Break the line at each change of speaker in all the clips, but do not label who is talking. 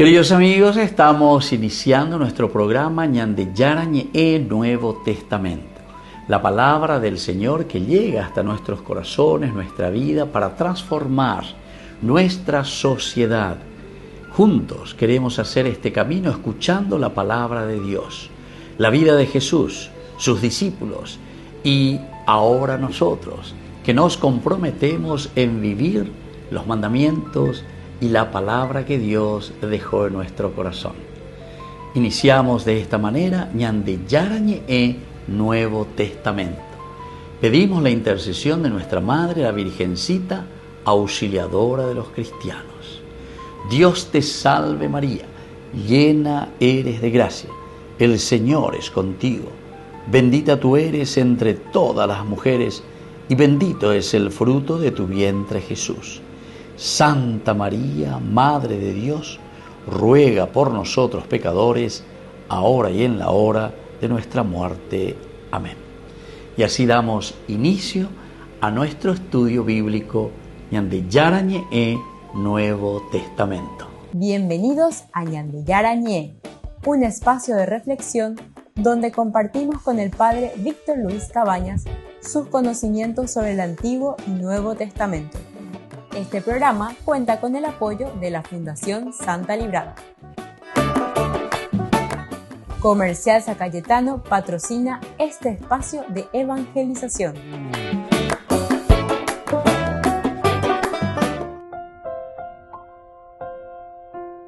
Queridos amigos, estamos iniciando nuestro programa Ñandeyarañe Nuevo Testamento. La palabra del Señor que llega hasta nuestros corazones, nuestra vida, para transformar nuestra sociedad. Juntos queremos hacer este camino escuchando la palabra de Dios, la vida de Jesús, sus discípulos y ahora nosotros, que nos comprometemos en vivir los mandamientos y la palabra que Dios dejó en nuestro corazón. Iniciamos de esta manera Ñandeyarañe Nuevo Testamento. Pedimos la intercesión de nuestra Madre, la Virgencita, auxiliadora de los cristianos. Dios te salve María, llena eres de gracia, el Señor es contigo. Bendita tú eres entre todas las mujeres y bendito es el fruto de tu vientre Jesús. Santa María, Madre de Dios, ruega por nosotros pecadores, ahora y en la hora de nuestra muerte. Amén. Y así damos inicio a nuestro estudio bíblico Ñandeyarañe Nuevo Testamento.
Bienvenidos a Ñandeyarañe, un espacio de reflexión donde compartimos con el Padre Víctor Luis Cabañas sus conocimientos sobre el Antiguo y Nuevo Testamento. Este programa cuenta con el apoyo de la Fundación Santa Librada. Comercial San Cayetano patrocina este espacio de evangelización.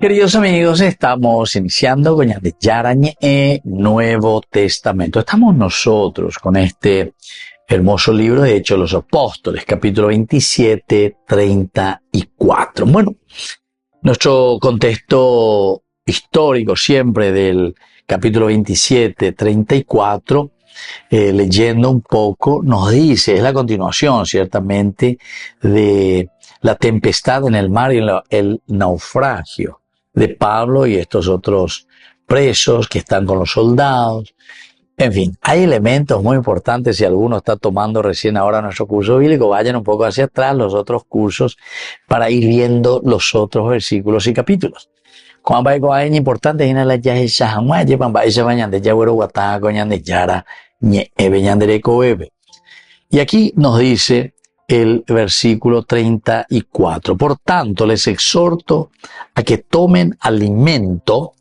Queridos amigos, estamos iniciando con Ñandeyarañe Nuevo Testamento. Estamos nosotros con este hermoso libro de Hechos de los Apóstoles, capítulo 27, 34. Bueno, nuestro contexto histórico siempre del capítulo 27, 34, leyendo un poco, nos dice, es la continuación ciertamente de la tempestad en el mar y el naufragio de Pablo y estos otros presos que están con los soldados. En fin, hay elementos muy importantes. Si alguno está tomando recién ahora nuestro curso bíblico, vayan un poco hacia atrás los otros cursos para ir viendo los otros versículos y capítulos. Cuando hay importante, en la ya es Shahamuaye, Pamba, esa bañan de Yagüero Guatá, Coñan de Yara, Ñebeñan de Recoebe. Y aquí nos dice el versículo 34. Por tanto, les exhorto a que tomen alimento,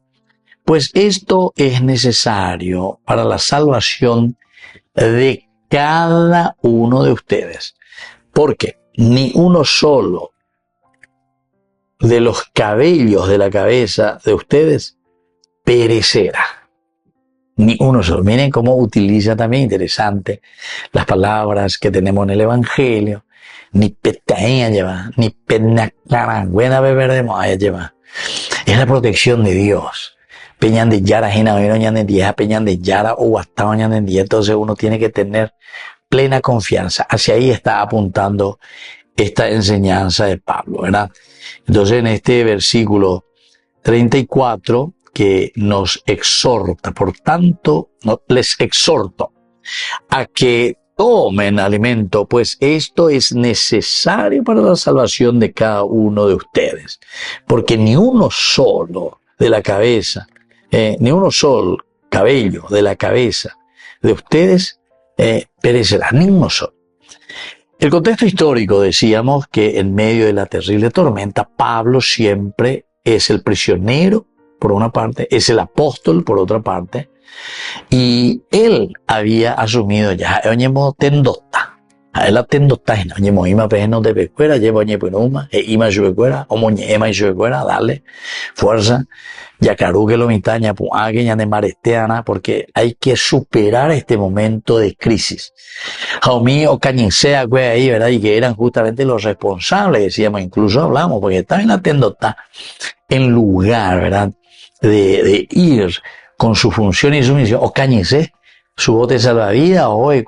pues esto es necesario para la salvación de cada uno de ustedes. Porque ni uno solo de los cabellos de la cabeza de ustedes perecerá. Ni uno solo. Miren cómo utiliza también, interesante, las palabras que tenemos en el Evangelio. Ni petaña lleva, ni penacarangüena beber de moya lleva. Es la protección de Dios. Peñan de Yara, Gina, de Dieja, Peñan de Yara o Guastao, de Dieja. Entonces uno tiene que tener plena confianza. Hacia ahí está apuntando esta enseñanza de Pablo, ¿verdad? Entonces en este versículo 34 que nos exhorta, por tanto, les exhorto a que tomen alimento, pues esto es necesario para la salvación de cada uno de ustedes. Porque ni uno solo de la cabeza, ni uno solo cabello de la cabeza de ustedes perecerá, ni uno solo. El contexto histórico, decíamos que en medio de la terrible tormenta, Pablo siempre es el prisionero, por una parte, es el apóstol, por otra parte, y él había asumido ya, oñemo tendota, a él la tendota, oñemo ima pejeno de pecuera, llevo oñepunuma, ima yuecuera, omoñe ema yuecuera, dale, fuerza, yacarú que lo mitaña, puague, ña de maresteana, porque hay que superar este momento de crisis. Jaumí o Cañincea, que ahí, ¿verdad? Y que eran justamente los responsables, decíamos, incluso hablamos, porque estaban en la tendota, en lugar, ¿verdad? De ir con su función y su misión, o Cañincea, su bote salvavidas, o hoy,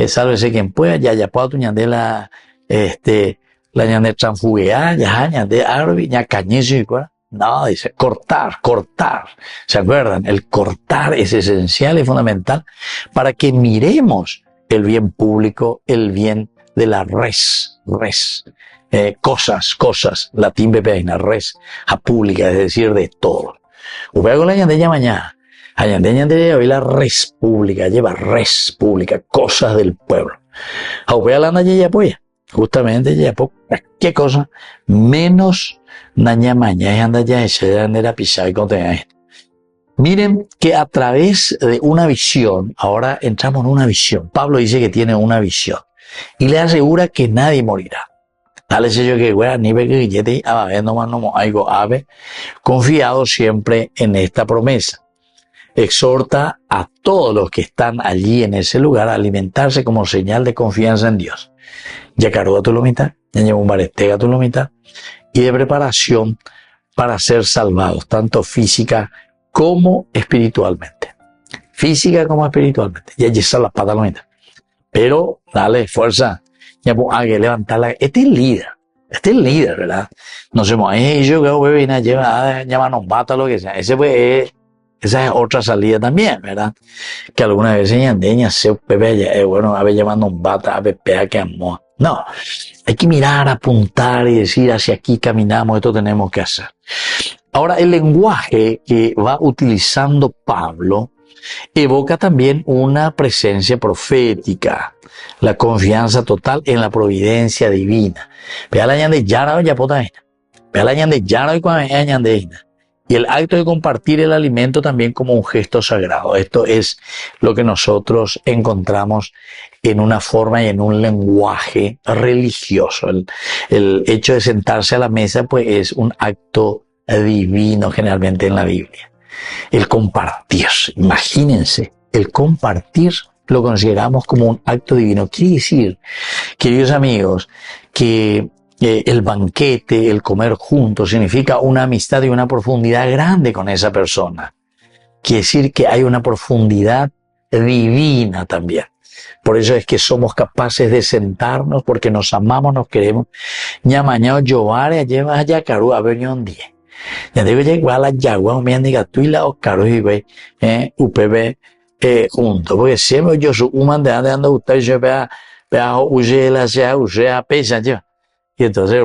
sálvese quien pueda, ya puedo tu ñandela, la ñande transfugueada, ya ñande arbi, ya Cañincea y cuál. No, dice cortar. ¿Se acuerdan? El cortar es esencial y fundamental para que miremos el bien público, el bien de la res. res. Cosas, latín bepeina, res, a pública, es decir, de todo. Upea con la ñandeña mañana. A ñandeña hoy la res pública, lleva res pública, cosas del pueblo. A upea la ñandeña apoya. Justamente ya qué cosa menos naña maña es anda ya ese era pisar y contener esto. Miren que a través de una visión, ahora entramos en una visión. Pablo dice que tiene una visión y le asegura que nadie morirá. Tal es ello que güey, ni ve que guillete a ver nomás no algo ave, confiado siempre en esta promesa. Exhorta a todos los que están allí en ese lugar a alimentarse como señal de confianza en Dios. Ya cargó a tu lomita, ya llevó un barestega a tu lomita, y de preparación para ser salvados, tanto física como espiritualmente. Física como espiritualmente. Ya está la pata lomita. Pero, dale, fuerza. Ya hay que levantarla. Este es el líder, ¿verdad? No sé, yo que bebé lleva nos mata lo que sea. Esa es otra salida también, ¿verdad? Que algunas veces ñandeña se bebé, bueno, a ver llevando un bata, a ver pea que amor. No, hay que mirar, apuntar y decir hacia aquí caminamos, esto tenemos que hacer. Ahora, el lenguaje que va utilizando Pablo evoca también una presencia profética, la confianza total en la providencia divina. Vea la ñande yara o yapotahina. Vea la ñande yara y cuando es ñandeina. Y el acto de compartir el alimento también como un gesto sagrado. Esto es lo que nosotros encontramos en una forma y en un lenguaje religioso. El hecho de sentarse a la mesa, pues, es un acto divino generalmente en la Biblia. El compartir, imagínense, el compartir lo consideramos como un acto divino. Quiere decir, queridos amigos, que el banquete, el comer juntos, significa una amistad y una profundidad grande con esa persona. Quiere decir que hay una profundidad divina también. Por eso es que somos capaces de sentarnos porque nos amamos, nos queremos. Ñamañao llorar, lleva a yacarú a ver un día. Ya digo, ya igual a yagua, me han dicho, tú y la oscaro y ve, UPB, juntos. Porque siempre yo su human de ando usted, yo vea, huye la sea, pesa, yo. Y entonces,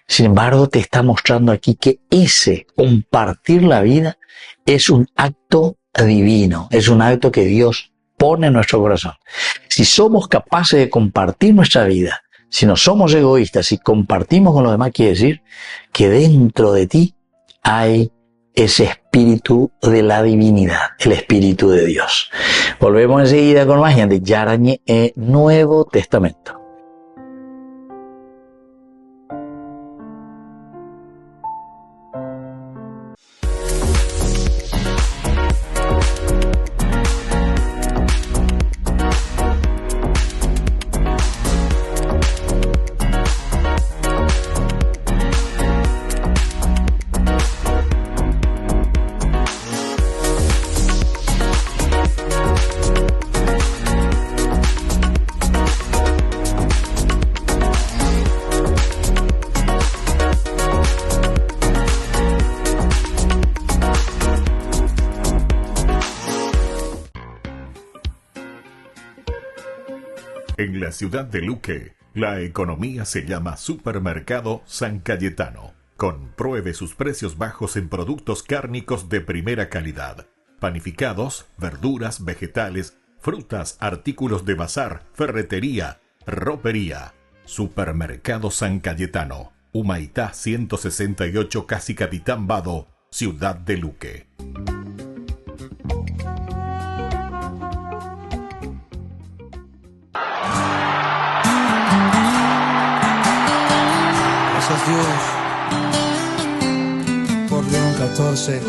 sin embargo, te está mostrando aquí que ese compartir la vida es un acto divino, es un acto que Dios pone en nuestro corazón. Si somos capaces de compartir nuestra vida, si no somos egoístas, si compartimos con los demás, quiere decir que dentro de ti hay ese espíritu de la divinidad, el espíritu de Dios. Volvemos enseguida con más de Yarañe Nuevo Testamento.
En la ciudad de Luque, la economía se llama Supermercado San Cayetano. Compruebe sus precios bajos en productos cárnicos de primera calidad. Panificados, verduras, vegetales, frutas, artículos de bazar, ferretería, ropería. Supermercado San Cayetano, Humaitá 168, Casi Capitán Vado, ciudad de Luque.
Gracias Dios por León 14.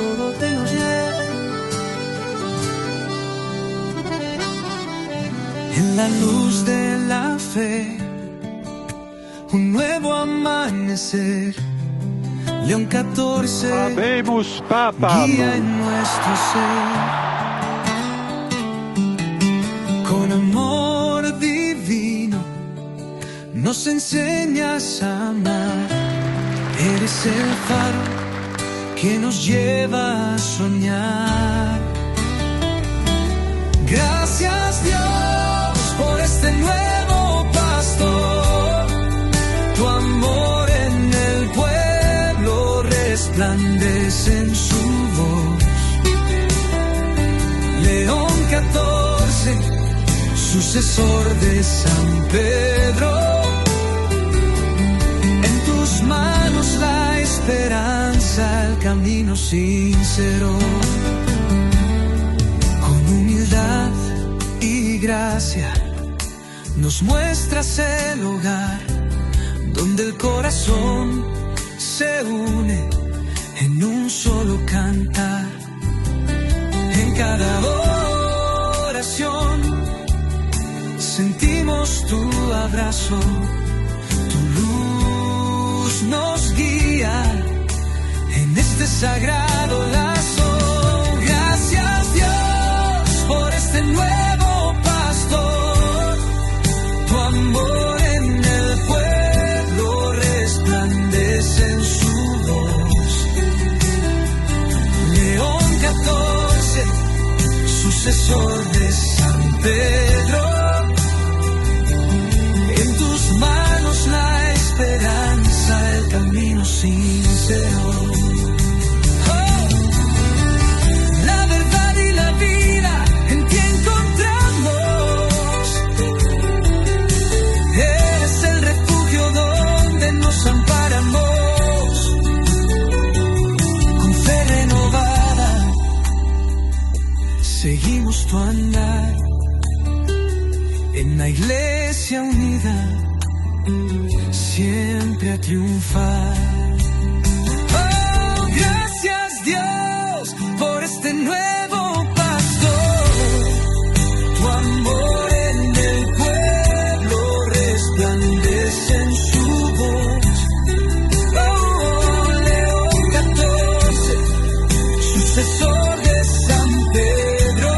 En la luz de la fe, un nuevo amanecer. León 14,
Habemus Papam.
Guía en nuestro ser. Con amor divino nos enseñas a amar. Eres el faro que nos lleva a soñar. Gracias Dios por este nuevo paso. resplandece en su voz. León XIV, sucesor de San Pedro, en tus manos la esperanza, el camino sincero. Con humildad y gracia nos muestras el hogar donde el corazón se une en un solo cantar. En cada oración sentimos tu abrazo, tu luz nos guía en este sagrado lazo. Gracias Dios por este nuevo pastor, tu amor en el pueblo resplandece en su voz. León XIV, sucesor de San Pedro, en tus manos la esperanza, el camino sincero. Oh, la verdad y la vida en ti encontramos. Eres el refugio donde nos amparamos. Con fe renovada seguimos tu andar en la iglesia unida, siempre a triunfar. Oh, gracias Dios por este nuevo pastor, tu amor en el pueblo resplandece en su voz. Oh, León XIV, sucesor de San Pedro,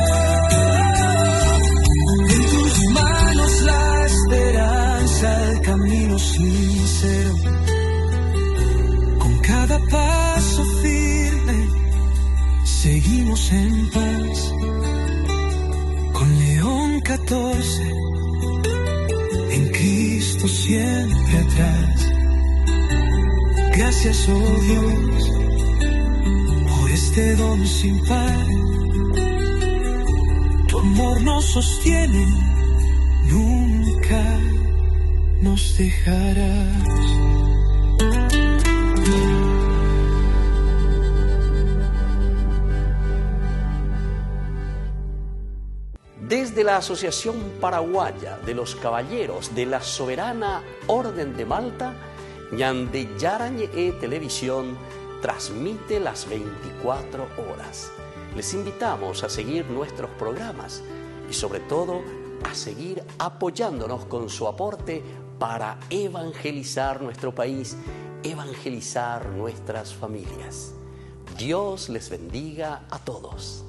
en tus manos la esperanza, el camino sincero. Con cada paso firme seguimos en paz. Con León XIV en Cristo siempre atrás. Gracias, oh Dios, por este don sin par. Tu amor nos sostiene, nunca nos dejarás.
Desde la Asociación Paraguaya de los Caballeros de la Soberana Orden de Malta, Ñande Yarañe Televisión transmite las 24 horas. Les invitamos a seguir nuestros programas y sobre todo a seguir apoyándonos con su aporte para evangelizar nuestro país, evangelizar nuestras familias. Dios les bendiga a todos.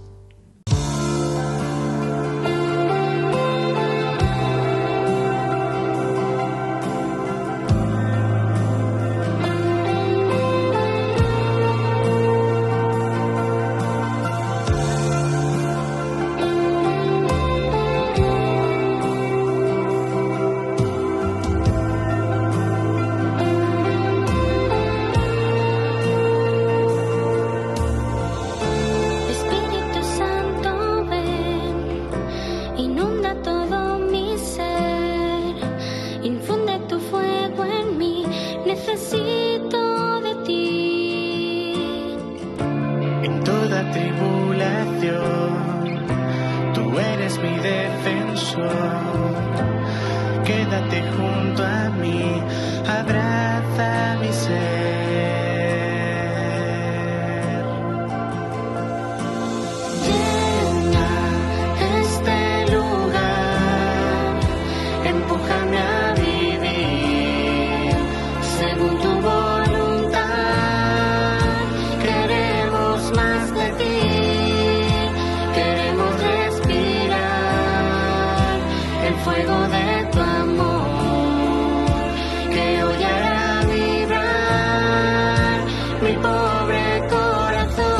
Quédate junto a mí, abraza mi ser. Llena este lugar, empújame a vivir según tu voluntad. Queremos más de ti, queremos respirar el fuego de tu amor, que hoy hará vibrar mi pobre corazón.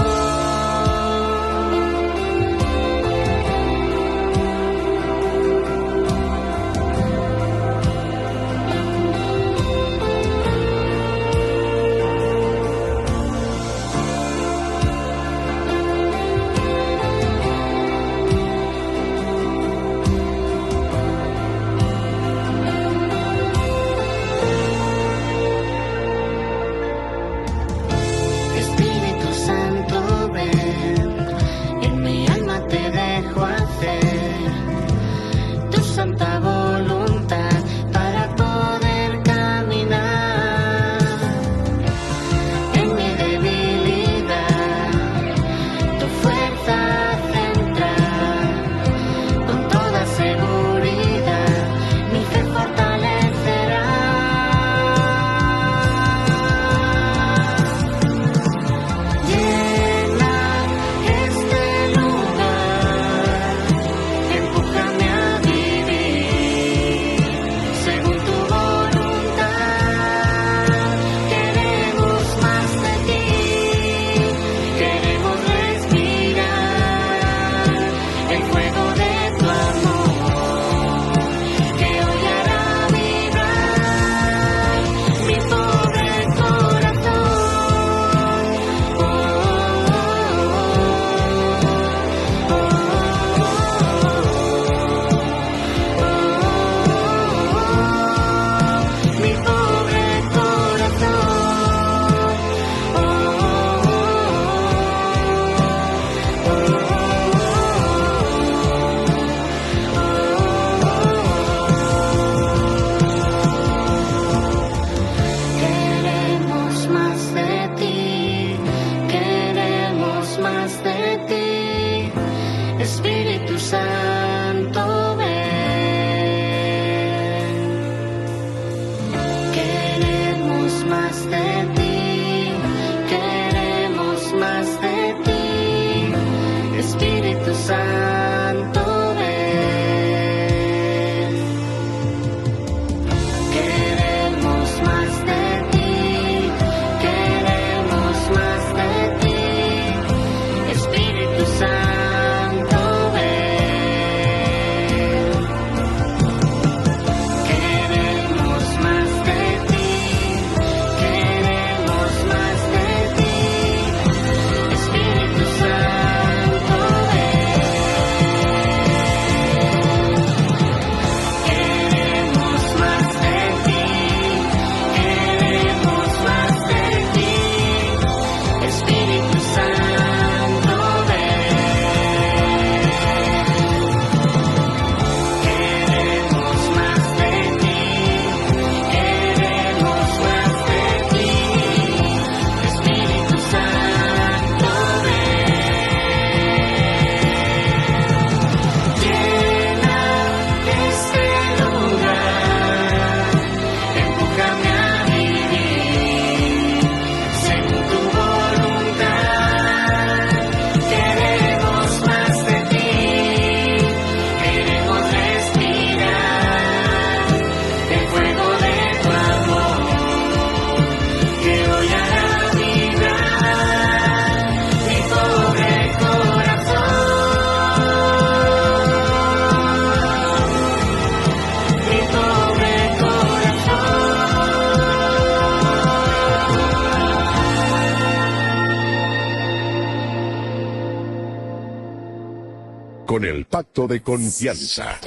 con el Pacto de Confianza.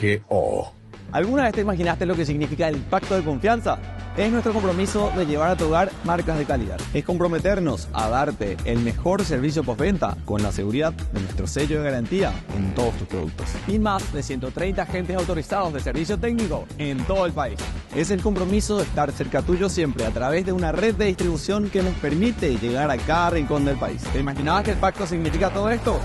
MGO.
¿Alguna vez te imaginaste lo que significa el pacto de confianza? Es nuestro compromiso de llevar a tu hogar marcas de calidad. Es comprometernos a darte el mejor servicio postventa con la seguridad de nuestro sello de garantía en todos tus productos. Y más de 130 agentes autorizados de servicio técnico en todo el país. Es el compromiso de estar cerca tuyo siempre a través de una red de distribución que nos permite llegar a cada rincón del país. ¿Te imaginabas que el pacto significa todo esto?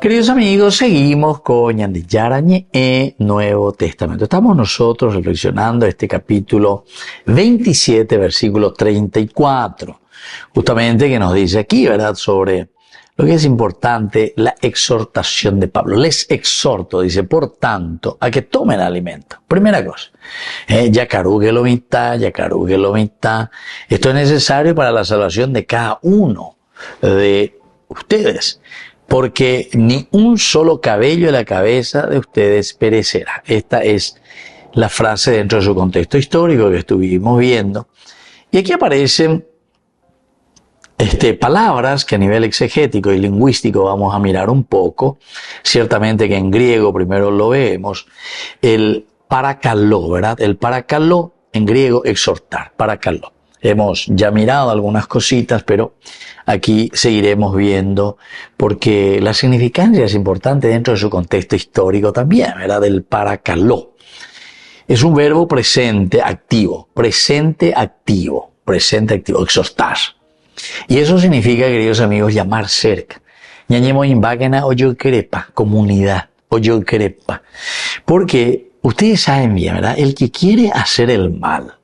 Queridos amigos, seguimos con Ñande Yarañe, Nuevo Testamento. Estamos nosotros reflexionando este capítulo 27, versículo 34. Justamente que nos dice aquí, ¿verdad?, sobre lo que es importante, la exhortación de Pablo. Les exhorto, dice, por tanto, a que tomen alimento. Primera cosa, yacarugue lo mitad. Esto es necesario para la salvación de cada uno de ustedes, porque ni un solo cabello de la cabeza de ustedes perecerá. Esta es la frase dentro de su contexto histórico que estuvimos viendo. Y aquí aparecen palabras que a nivel exegético y lingüístico vamos a mirar un poco. Ciertamente que en griego primero lo vemos. El parakaló, ¿verdad? El parakaló, en griego, exhortar, parakaló. Hemos ya mirado algunas cositas, pero aquí seguiremos viendo porque la significancia es importante dentro de su contexto histórico también, ¿verdad? Del parakaló. Es un verbo presente activo, exhortar. Y eso significa, queridos amigos, llamar cerca. Ñañemo imbáquena oyoquerepa, comunidad, oyoquerepa. Porque ustedes saben bien, ¿verdad? El que quiere hacer el mal,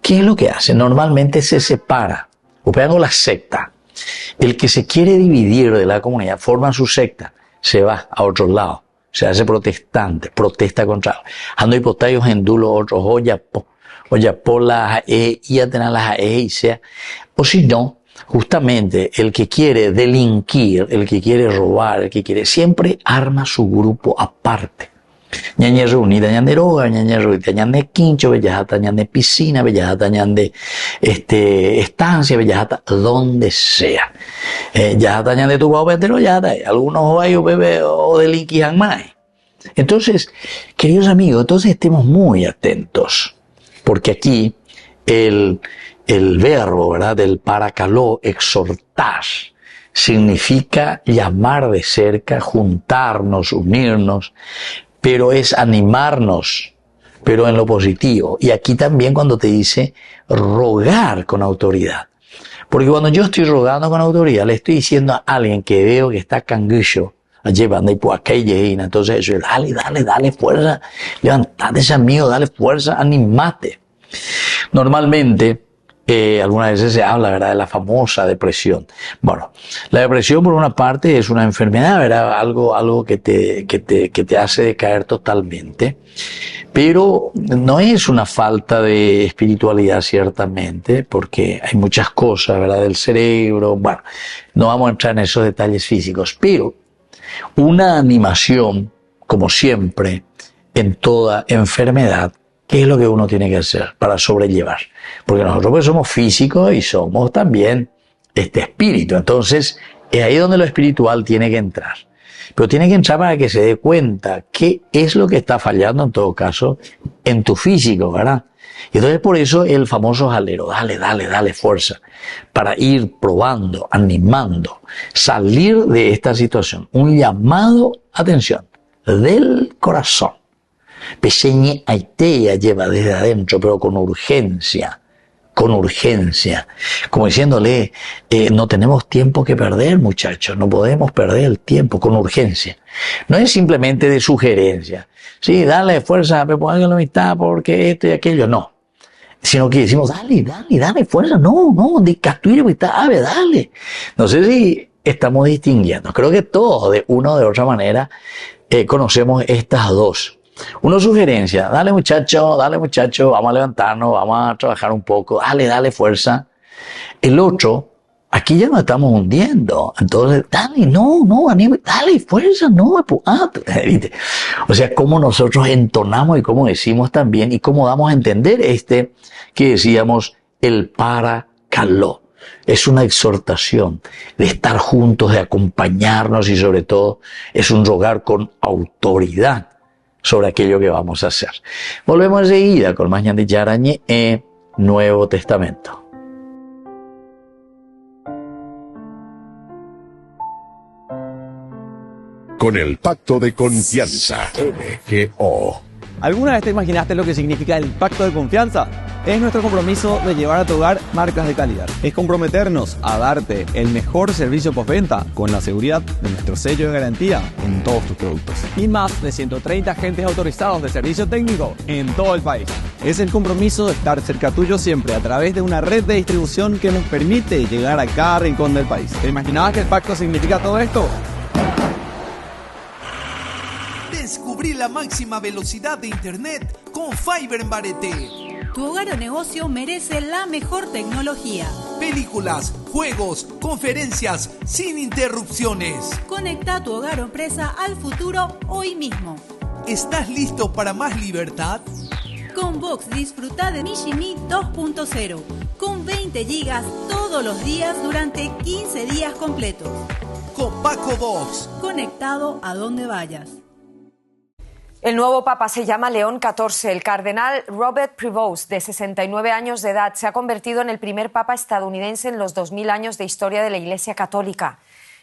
¿qué es lo que hace? Normalmente se separa, operando la secta. El que se quiere dividir de la comunidad, forma su secta, se va a otro lado, se hace protestante, protesta contra. Ando hipotayos en dulo otros, oya por la y a tener las y sea. O si no, justamente el que quiere delinquir, el que quiere robar, el que quiere, siempre arma su grupo aparte. Ñañe reunida, ñande roga, ñañe reunida, ñande quincho, bellajata, ñande piscina, bellajata, ñande estancia, bellajata, donde sea. Yajata, ñande tu bao, pero yajata, algunos hay o bebé o delinquijan más. Entonces, queridos amigos, entonces estemos muy atentos, porque aquí el verbo, ¿verdad?, del parakaló, exhortar, significa llamar de cerca, juntarnos, unirnos, pero es animarnos, pero en lo positivo. Y aquí también cuando te dice rogar con autoridad. Porque cuando yo estoy rogando con autoridad, le estoy diciendo a alguien que veo que está canguillo, llevando y por acá y llena. Entonces eso es, dale fuerza, levantate ese amigo, dale fuerza, animate. Normalmente, algunas veces se habla, ¿verdad?, de la famosa depresión. Bueno, la depresión por una parte es una enfermedad, ¿verdad?, algo que te hace decaer totalmente, pero no es una falta de espiritualidad ciertamente, porque hay muchas cosas, ¿verdad?, del cerebro. Bueno, no vamos a entrar en esos detalles físicos, pero una animación, como siempre, en toda enfermedad. ¿Qué es lo que uno tiene que hacer para sobrellevar? Porque nosotros pues somos físicos y somos también espíritu. Entonces, es ahí donde lo espiritual tiene que entrar. Pero tiene que entrar para que se dé cuenta qué es lo que está fallando en todo caso en tu físico, ¿verdad? Y entonces por eso el famoso jalero, dale fuerza, para ir probando, animando, salir de esta situación. Un llamado, atención, del corazón. Peseñe aitea lleva desde adentro, pero con urgencia, como diciéndole, no tenemos tiempo que perder, muchachos, no podemos perder el tiempo, con urgencia. No es simplemente de sugerencia, sí, dale fuerza, me pongan la mitad porque esto y aquello, no. Sino que decimos, dale fuerza, no, de castuire, dale. No sé si estamos distinguiendo, creo que todos de una o de otra manera conocemos estas dos. Una sugerencia, dale muchacho, vamos a levantarnos, vamos a trabajar un poco, dale fuerza. El otro, aquí ya nos estamos hundiendo. Entonces, dale, no, Aníbal, dale, fuerza, no, ¿viste? O sea, cómo nosotros entonamos y cómo decimos también y cómo damos a entender que decíamos, el paracaló. Es una exhortación de estar juntos, de acompañarnos y sobre todo es un rogar con autoridad sobre aquello que vamos a hacer. Volvemos enseguida con más Ñande Yarañe Nuevo Testamento.
Con el pacto de confianza, MGO.
¿Alguna vez te imaginaste lo que significa el pacto de confianza? Es nuestro compromiso de llevar a tu hogar marcas de calidad. Es comprometernos a darte el mejor servicio postventa con la seguridad de nuestro sello de garantía en todos tus productos. Y más de 130 agentes autorizados de servicio técnico en todo el país. Es el compromiso de estar cerca tuyo siempre a través de una red de distribución que nos permite llegar a cada rincón del país. ¿Te imaginabas que el pacto significa todo esto?
Descubrí la máxima velocidad de internet con Fiber en Bareté.
Tu hogar o negocio merece la mejor tecnología.
Películas, juegos, conferencias, sin interrupciones.
Conecta tu hogar o empresa al futuro hoy mismo.
¿Estás listo para más libertad?
Con Vox disfruta de Mishimi 2.0 con 20 gigas todos los días durante 15 días completos.
Con Paco Vox.
Conectado a donde vayas.
El nuevo papa se llama León XIV. El cardenal Robert Prevost, de 69 años de edad, se ha convertido en el primer papa estadounidense en los 2000 años de historia de la Iglesia Católica.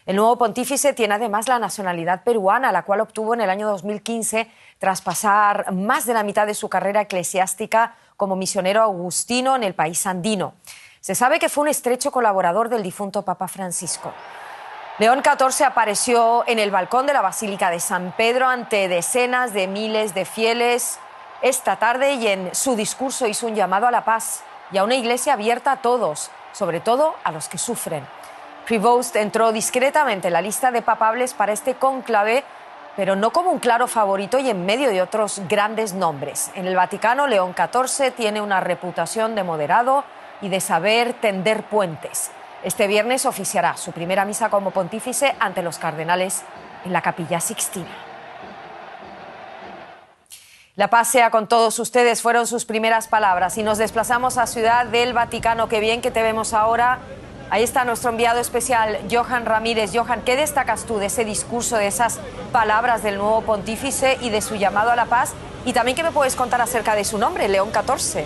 El nuevo pontífice tiene además la nacionalidad peruana, la cual obtuvo en el año 2015 tras pasar más de la mitad de su carrera eclesiástica como misionero agustino en el país andino. Se sabe que fue un estrecho colaborador del difunto Papa Francisco. León XIV apareció en el balcón de la Basílica de San Pedro ante decenas de miles de fieles esta tarde y en su discurso hizo un llamado a la paz y a una iglesia abierta a todos, sobre todo a los que sufren. Prevost entró discretamente en la lista de papables para este cónclave, pero no como un claro favorito y en medio de otros grandes nombres. En el Vaticano, León XIV tiene una reputación de moderado y de saber tender puentes. Este viernes oficiará su primera misa como pontífice ante los cardenales en la Capilla Sixtina. La paz sea con todos ustedes, fueron sus primeras palabras. Y nos desplazamos a Ciudad del Vaticano. Qué bien que te vemos ahora. Ahí está nuestro enviado especial, Johan Ramírez. Johan, ¿qué destacas tú de ese discurso, de esas palabras del nuevo pontífice y de su llamado a la paz? Y también, ¿qué me puedes contar acerca de su nombre, León XIV?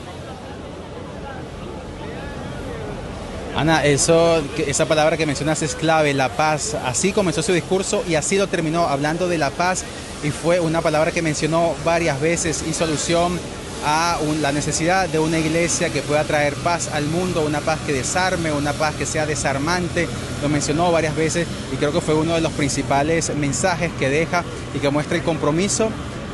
Ana, esa palabra que mencionas es clave, la paz. Así comenzó su discurso y así lo terminó, hablando de la paz. Y fue una palabra que mencionó varias veces, hizo alusión a la necesidad de una iglesia que pueda traer paz al mundo, una paz que desarme, una paz que sea desarmante. Lo mencionó varias veces y creo que fue uno de los principales mensajes que deja y que muestra el compromiso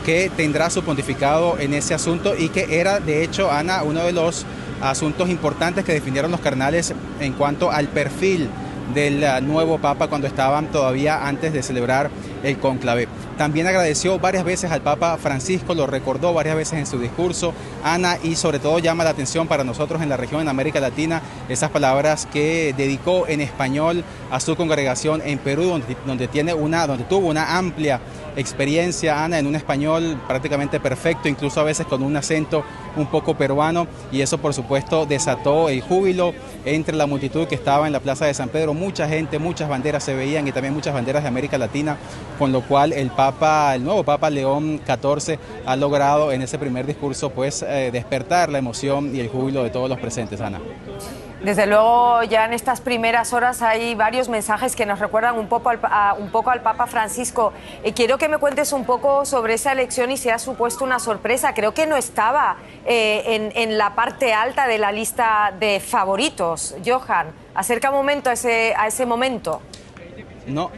que tendrá su pontificado en ese asunto y que era, de hecho, Ana, uno de los asuntos importantes que definieron los cardenales en cuanto al perfil del nuevo Papa cuando estaban todavía antes de celebrar el cónclave. También agradeció varias veces al Papa Francisco, lo recordó varias veces en su discurso, Ana, y sobre todo llama la atención para nosotros en la región, en América Latina, esas palabras que dedicó en español a su congregación en Perú, donde tuvo una amplia experiencia, Ana, en un español prácticamente perfecto, incluso a veces con un acento un poco peruano, y eso por supuesto desató el júbilo entre la multitud que estaba en la Plaza de San Pedro. Mucha gente, muchas banderas se veían y también muchas banderas de América Latina, con lo cual el nuevo Papa León XIV ha logrado en ese primer discurso pues despertar la emoción y el júbilo de todos los presentes, Ana.
Desde luego, ya en estas primeras horas hay varios mensajes que nos recuerdan un poco al Papa Francisco. Quiero que me cuentes un poco sobre esa elección y si ha supuesto una sorpresa. Creo que no estaba en la parte alta de la lista de favoritos. Johan, acerca un momento a ese momento.
No.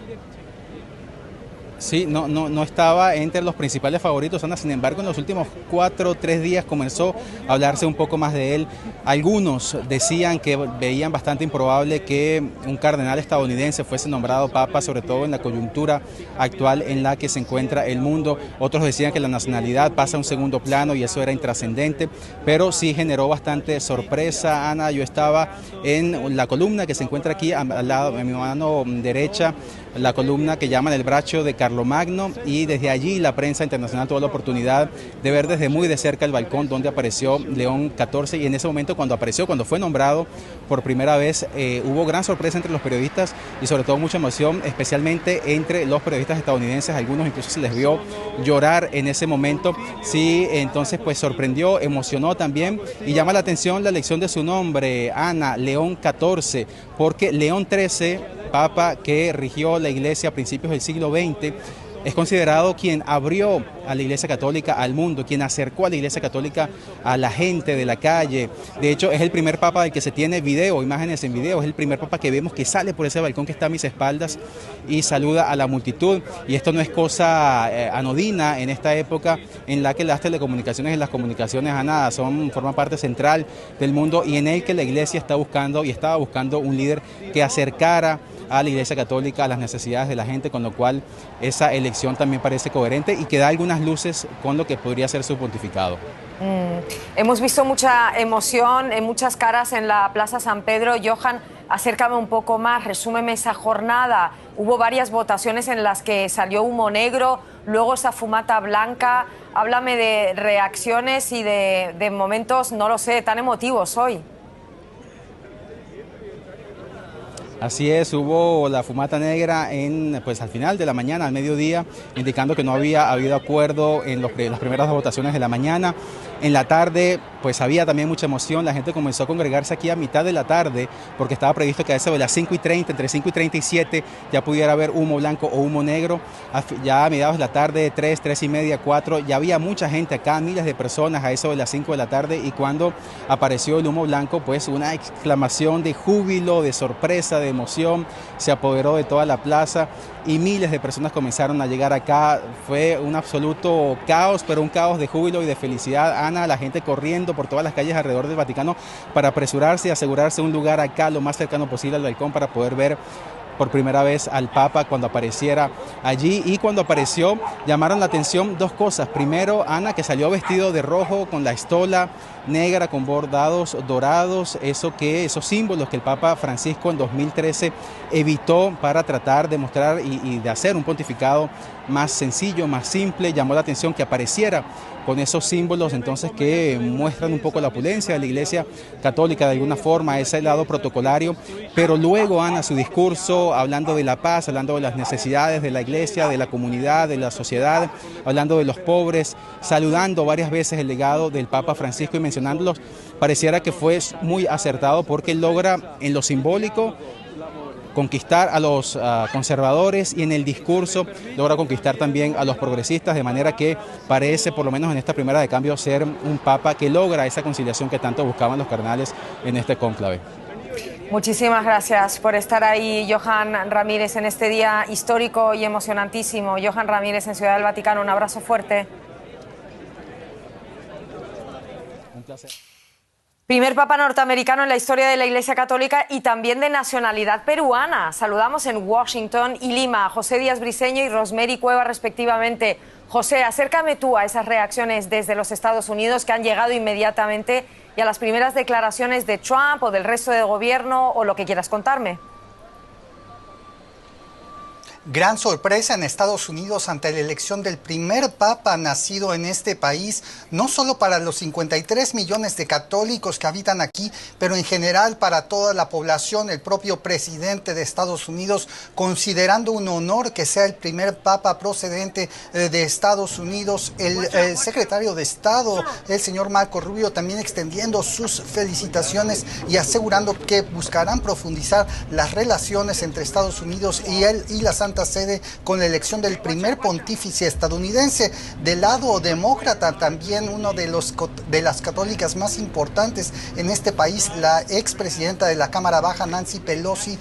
Sí, no estaba entre los principales favoritos, Ana. Sin embargo, en los últimos 4 o 3 días comenzó a hablarse un poco más de él. Algunos decían que veían bastante improbable que un cardenal estadounidense fuese nombrado papa, sobre todo en la coyuntura actual en la que se encuentra el mundo. Otros decían que la nacionalidad pasa a un segundo plano y eso era intrascendente, pero sí generó bastante sorpresa, Ana. Yo estaba en la columna que se encuentra aquí al lado, en mi mano derecha, la columna que llaman El Braccio de Carlomagno, y desde allí la prensa internacional tuvo la oportunidad de ver desde muy de cerca el balcón donde apareció León XIV, y en ese momento cuando fue nombrado por primera vez, hubo gran sorpresa entre los periodistas y sobre todo mucha emoción, especialmente entre los periodistas estadounidenses. Algunos incluso se les vio llorar en ese momento. Sí, entonces pues sorprendió, emocionó también, y llama la atención la elección de su nombre, Ana, León XIV, porque León XIII, papa que rigió la Iglesia a principios del siglo XX, es considerado quien abrió a la Iglesia Católica al mundo, quien acercó a la Iglesia Católica a la gente de la calle. De hecho, es el primer papa del que se tiene imágenes en video, es el primer papa que vemos que sale por ese balcón que está a mis espaldas y saluda a la multitud. Y esto no es cosa anodina en esta época en la que las telecomunicaciones y las comunicaciones, Ana, forman parte central del mundo, y en el que la Iglesia estaba buscando un líder que acercara a la Iglesia Católica a las necesidades de la gente, con lo cual esa elección también parece coherente y que da algunas luces con lo que podría ser su pontificado.
Hemos visto mucha emoción en muchas caras en la Plaza San Pedro. Johan, acércame un poco más, resúmeme esa jornada. Hubo varias votaciones en las que salió humo negro, luego esa fumata blanca. Háblame de reacciones y de momentos, no lo sé, tan emotivos hoy.
Así es, hubo la fumata negra al final de la mañana, al mediodía, indicando que no había habido acuerdo en las primeras votaciones de la mañana. En la tarde, pues había también mucha emoción, la gente comenzó a congregarse aquí a mitad de la tarde, porque estaba previsto que a eso de las 5:30, entre 5:30 y 7, ya pudiera haber humo blanco o humo negro. Ya a mediados de la tarde, 3:30, 4, ya había mucha gente acá, miles de personas a eso de las 5 de la tarde, y cuando apareció el humo blanco, pues una exclamación de júbilo, de sorpresa, de emoción, se apoderó de toda la plaza y miles de personas comenzaron a llegar acá. Fue un absoluto caos, pero un caos de júbilo y de felicidad, Ana, la gente corriendo por todas las calles alrededor del Vaticano para apresurarse y asegurarse un lugar acá lo más cercano posible al balcón para poder ver por primera vez al Papa cuando apareciera allí. Y cuando apareció llamaron la atención dos cosas. Primero, Ana, que salió vestido de rojo con la estola negra con bordados dorados, esos símbolos que el Papa Francisco en 2013 evitó para tratar de mostrar y de hacer un pontificado más sencillo, más simple. Llamó la atención que apareciera con esos símbolos, entonces, que muestran un poco la opulencia de la Iglesia Católica de alguna forma, ese lado protocolario. Pero luego, Ana, su discurso hablando de la paz, hablando de las necesidades de la Iglesia, de la comunidad, de la sociedad, hablando de los pobres, saludando varias veces el legado del Papa Francisco y mencionándolos, pareciera que fue muy acertado, porque él logra en lo simbólico conquistar a los conservadores, y en el discurso logra conquistar también a los progresistas, de manera que parece, por lo menos en esta primera de cambio, ser un papa que logra esa conciliación que tanto buscaban los cardenales en este cónclave.
Muchísimas gracias por estar ahí, Johan Ramírez, en este día histórico y emocionantísimo. Johan Ramírez en Ciudad del Vaticano, un abrazo fuerte.
Un placer.
Primer papa norteamericano en la historia de la Iglesia Católica y también de nacionalidad peruana. Saludamos en Washington y Lima a José Díaz Briceño y Rosemary Cueva, respectivamente. José, acércame tú a esas reacciones desde los Estados Unidos que han llegado inmediatamente, y a las primeras declaraciones de Trump o del resto del gobierno, o lo que quieras contarme.
Gran sorpresa en Estados Unidos ante la elección del primer papa nacido en este país, no solo para los 53 millones de católicos que habitan aquí, pero en general para toda la población. El propio presidente de Estados Unidos considerando un honor que sea el primer papa procedente de Estados Unidos. El secretario de Estado, el señor Marco Rubio, también extendiendo sus felicitaciones y asegurando que buscarán profundizar las relaciones entre Estados Unidos y la Santa Santa Sede con la elección del primer pontífice estadounidense. Del lado demócrata, también uno de las católicas más importantes en este país, la expresidenta de la Cámara Baja, Nancy Pelosi,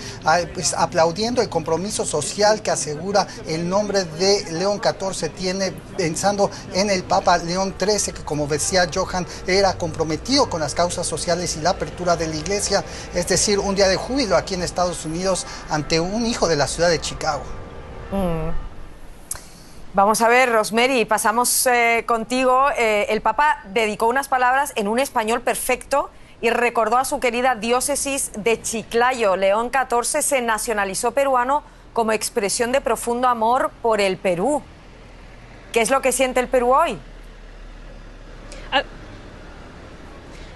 pues, aplaudiendo el compromiso social que asegura el nombre de León XIV tiene, pensando en el Papa León XIII, que como decía Johan, era comprometido con las causas sociales y la apertura de la iglesia, es decir, un día de júbilo aquí en Estados Unidos ante un hijo de la ciudad de Chicago.
Vamos a ver, Rosemary, pasamos contigo. El Papa dedicó unas palabras en un español perfecto y recordó a su querida diócesis de Chiclayo. León XIV se nacionalizó peruano como expresión de profundo amor por el Perú. ¿Qué es lo que siente el Perú hoy?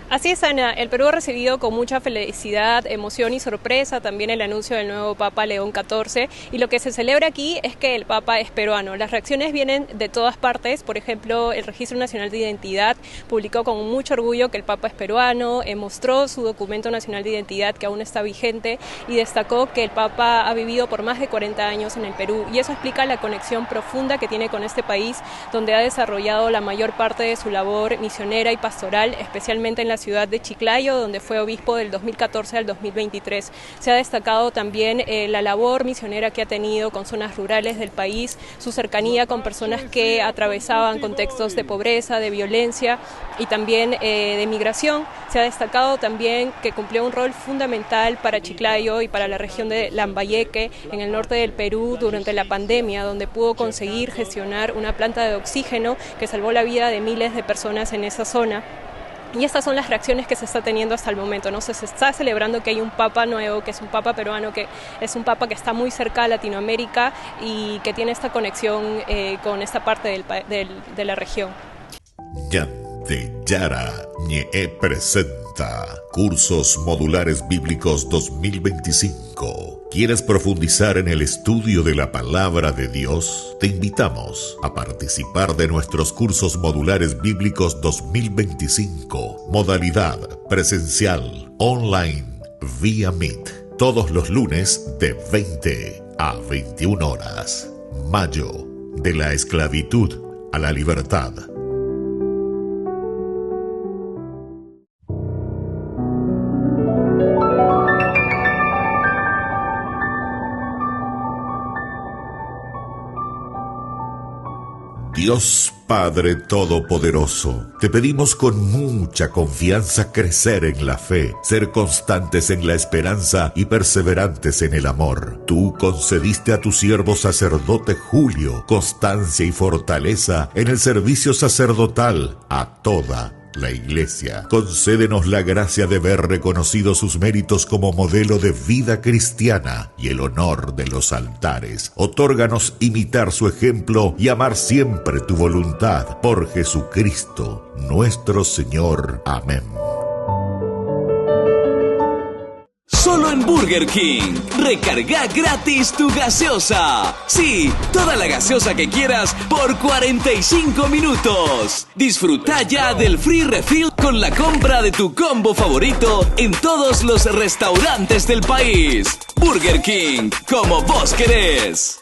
Así es, Ana. El Perú ha recibido con mucha felicidad, emoción y sorpresa también el anuncio del nuevo Papa León XIV, y lo que se celebra aquí es que el Papa es peruano. Las reacciones vienen de todas partes. Por ejemplo, el Registro Nacional de Identidad publicó con mucho orgullo que el Papa es peruano, mostró su documento nacional de identidad que aún está vigente y destacó que el Papa ha vivido por más de 40 años en el Perú, y eso explica la conexión profunda que tiene con este país, donde ha desarrollado la mayor parte de su labor misionera y pastoral, especialmente en la ciudad de Chiclayo, donde fue obispo del 2014 al 2023. Se ha destacado también la labor misionera que ha tenido con zonas rurales del país, su cercanía con personas que atravesaban contextos de pobreza, de violencia y también de migración. Se ha destacado también que cumplió un rol fundamental para Chiclayo y para la región de Lambayeque, en el norte del Perú, durante la pandemia, donde pudo conseguir gestionar una planta de oxígeno que salvó la vida de miles de personas en esa zona. Y estas son las reacciones que se está teniendo hasta el momento, ¿no? Se está celebrando que hay un Papa nuevo, que es un Papa peruano, que es un Papa que está muy cerca a Latinoamérica y que tiene esta conexión con esta parte de la región.
Ñande Yara Ñe presenta Cursos Modulares Bíblicos 2025. ¿Quieres profundizar en el estudio de la Palabra de Dios? Te invitamos a participar de nuestros Cursos Modulares Bíblicos 2025. Modalidad presencial, online, vía Meet. Todos los lunes de 20 a 21 horas. Mayo, de la esclavitud a la libertad. Dios Padre Todopoderoso, te pedimos con mucha confianza crecer en la fe, ser constantes en la esperanza y perseverantes en el amor. Tú concediste a tu siervo sacerdote Julio constancia y fortaleza en el servicio sacerdotal a toda la Iglesia. Concédenos la gracia de ver reconocidos sus méritos como modelo de vida cristiana y el honor de los altares. Otórganos imitar su ejemplo y amar siempre tu voluntad. Por Jesucristo, nuestro Señor. Amén.
Solo en Burger King. Recarga gratis tu gaseosa. Sí, toda la gaseosa que quieras por 45 minutos. Disfruta ya del free refill con la compra de tu combo favorito en todos los restaurantes del país. Burger King, como vos querés.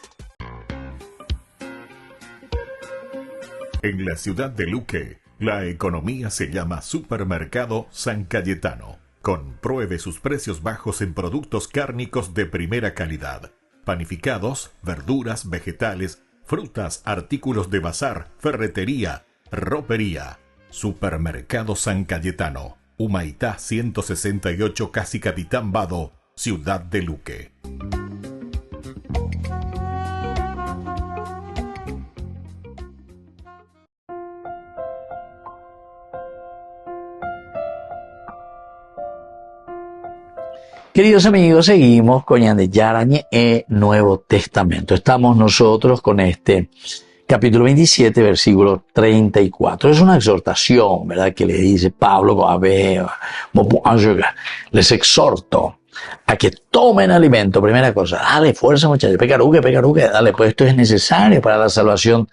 En la ciudad de Luque, la economía se llama Supermercado San Cayetano. Compruebe sus precios bajos en productos cárnicos de primera calidad. Panificados, verduras, vegetales, frutas, artículos de bazar, ferretería, ropería. Supermercado San Cayetano. Humaitá 168, Casi Capitán Vado, Ciudad de Luque.
Queridos amigos, seguimos con Ñande Yarañe Nuevo Testamento. Estamos nosotros con este capítulo 27, versículo 34. Es una exhortación, ¿verdad?, que le dice Pablo a ver, les exhorto a que tomen alimento. Primera cosa, dale fuerza, muchachos, pecaruque, dale, pues esto es necesario para la salvación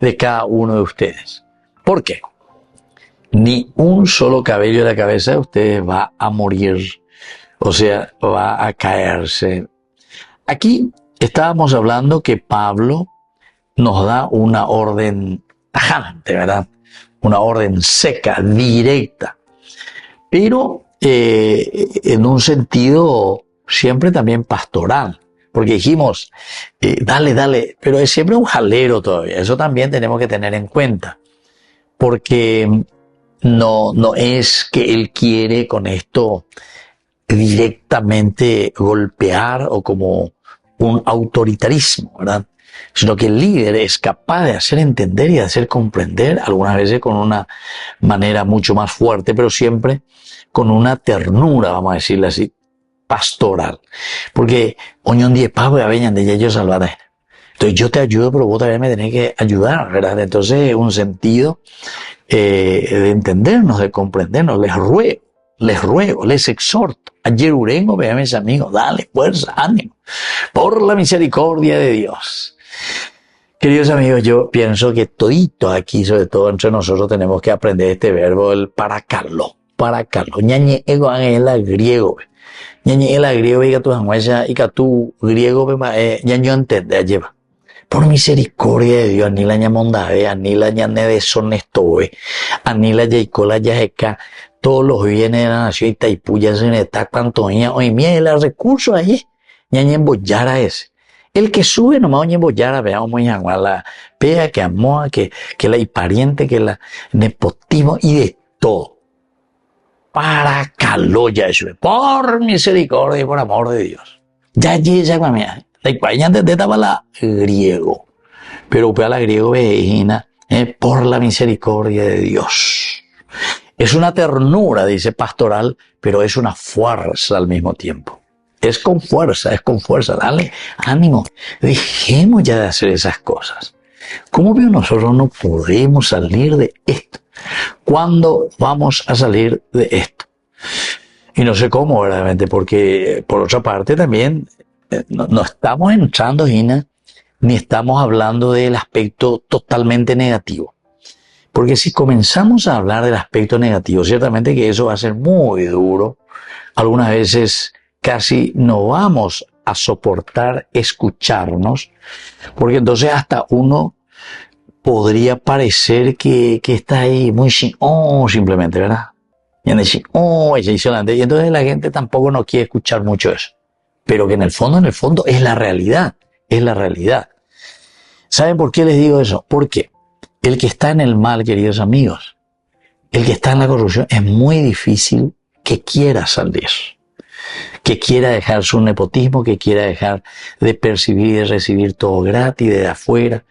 de cada uno de ustedes. ¿Por qué? Ni un solo cabello de la cabeza de ustedes va a morir. O sea, va a caerse. Aquí estábamos hablando que Pablo nos da una orden tajante, ¿verdad? Una orden seca, directa, pero en un sentido siempre también pastoral, porque dijimos, dale, pero es siempre un jalero todavía, eso también tenemos que tener en cuenta, porque no es que él quiere con esto directamente golpear o como un autoritarismo, ¿verdad? Sino que el líder es capaz de hacer entender y de hacer comprender, algunas veces con una manera mucho más fuerte, pero siempre con una ternura, vamos a decirle así, pastoral. Porque oñón die pavo ya veñan de ellos salvar. Entonces yo te ayudo, pero vos también me tenés que ayudar, ¿verdad? Entonces un sentido de entendernos, de comprendernos. Les ruego, les exhorto. Ayer urengo, vean mis amigos, dale fuerza, ánimo, por la misericordia de Dios. Queridos amigos, yo pienso que todito aquí, sobre todo entre nosotros, tenemos que aprender este verbo, el paracalo. Ñañe ego angela griego. Ñañe ela griego y que tu anguaya y que tu griego ñaño entende lleva. Por misericordia de Dios, anila ñamondae, anila ñane deshonestoe, anila yaicola yajeca, todos los bienes de la nación Itaipú, ya se neta cuanto hoy mira el recurso ahí, ñañe embollara ese. El que sube nomás oñe embollara, veamos muy la pea, que amoa, que la pariente, que la nepotismo y de todo. Para caloya eso, por misericordia y por amor de Dios. Ya llega con mía. La España antes de estaba la griego, pero para la griego vejina, por la misericordia de Dios. Es una ternura, dice pastoral, pero es una fuerza al mismo tiempo. Es con fuerza, dale ánimo, dejemos ya de hacer esas cosas. ¿Cómo veo nosotros no podemos salir de esto? ¿Cuándo vamos a salir de esto? Y no sé cómo, verdaderamente, porque por otra parte también no estamos entrando, Gina, ni estamos hablando del aspecto totalmente negativo. Porque si comenzamos a hablar del aspecto negativo, ciertamente que eso va a ser muy duro. Algunas veces casi no vamos a soportar escucharnos, porque entonces hasta uno podría parecer que está ahí muy simplemente, ¿verdad? Y entonces la gente tampoco no quiere escuchar mucho eso. Pero que en el fondo es la realidad. Es la realidad. ¿Saben por qué les digo eso? Porque el que está en el mal, queridos amigos, el que está en la corrupción, es muy difícil que quiera salir. Que quiera dejar su nepotismo, que quiera dejar de percibir y de recibir todo gratis de afuera.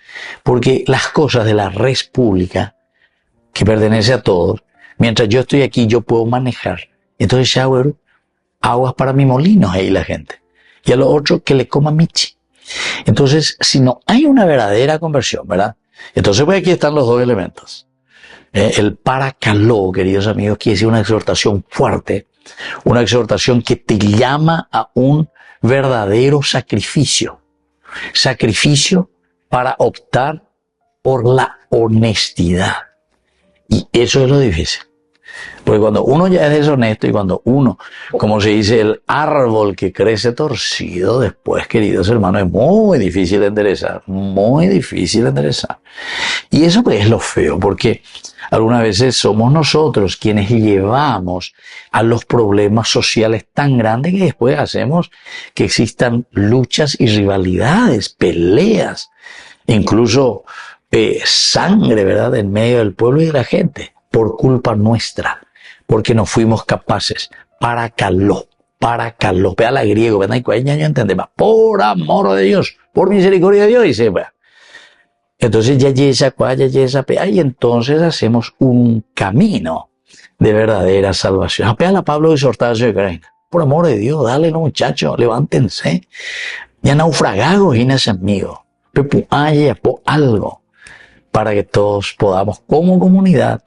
Porque las cosas de la red pública, que pertenece a todos, mientras yo estoy aquí, yo puedo manejar. Entonces, shower, aguas para mi molino, ahí la gente. Y a los otros que le coman michi. Entonces, si no hay una verdadera conversión, ¿verdad? Entonces, pues aquí están los dos elementos. El paracaló, queridos amigos, quiere decir una exhortación fuerte, una exhortación que te llama a un verdadero sacrificio. Sacrificio para optar por la honestidad. Y eso es lo difícil. Porque cuando uno ya es deshonesto y cuando uno, como se dice, el árbol que crece torcido, después, queridos hermanos, es muy difícil de enderezar, muy difícil de enderezar. Y eso pues es lo feo, porque algunas veces somos nosotros quienes llevamos a los problemas sociales tan grandes que después hacemos que existan luchas y rivalidades, peleas, incluso sangre, ¿verdad?, en medio del pueblo y de la gente, por culpa nuestra, porque no fuimos capaces. Paracaló, vea la griego, ¿verdad? Y yo entiende más, por amor de Dios, por misericordia de Dios, dice, bueno. Entonces ya y entonces hacemos un camino de verdadera salvación. Apea a Pablo de Sortazo de Ucrania. Por amor de Dios, dale, no, muchachos, levántense. Ya naufragados, Inés, amigo. Pero haya por algo para que todos podamos, como comunidad,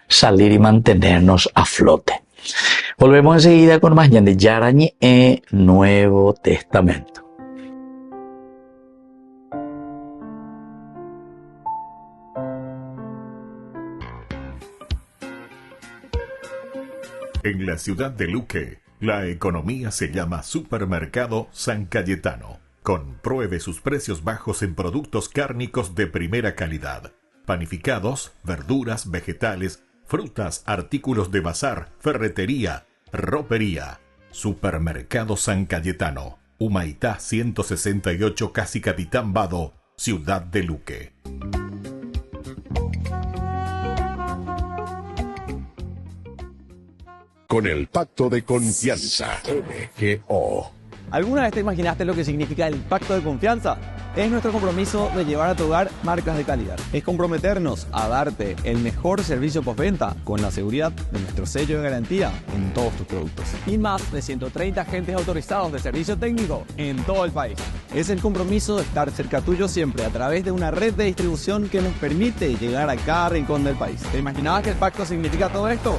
salir y mantenernos a flote. Volvemos enseguida con más de Yarañe Nuevo Testamento.
En la ciudad de Luque, la economía se llama Supermercado San Cayetano, Compruebe sus precios bajos en productos cárnicos de primera calidad. Panificados, verduras, vegetales, frutas, artículos de bazar, ferretería, ropería. Supermercado San Cayetano, Humaitá 168, Casi Capitán Vado, Ciudad de Luque.
Con el pacto de confianza, MGO.
¿Alguna vez te imaginaste lo que significa el pacto de confianza? Es nuestro compromiso de llevar a tu hogar marcas de calidad. Es comprometernos a darte el mejor servicio postventa con la seguridad de nuestro sello de garantía en todos tus productos. Y más de 130 agentes autorizados de servicio técnico en todo el país. Es el compromiso de estar cerca tuyo siempre a través de una red de distribución que nos permite llegar a cada rincón del país. ¿Te imaginabas que el pacto significa todo esto?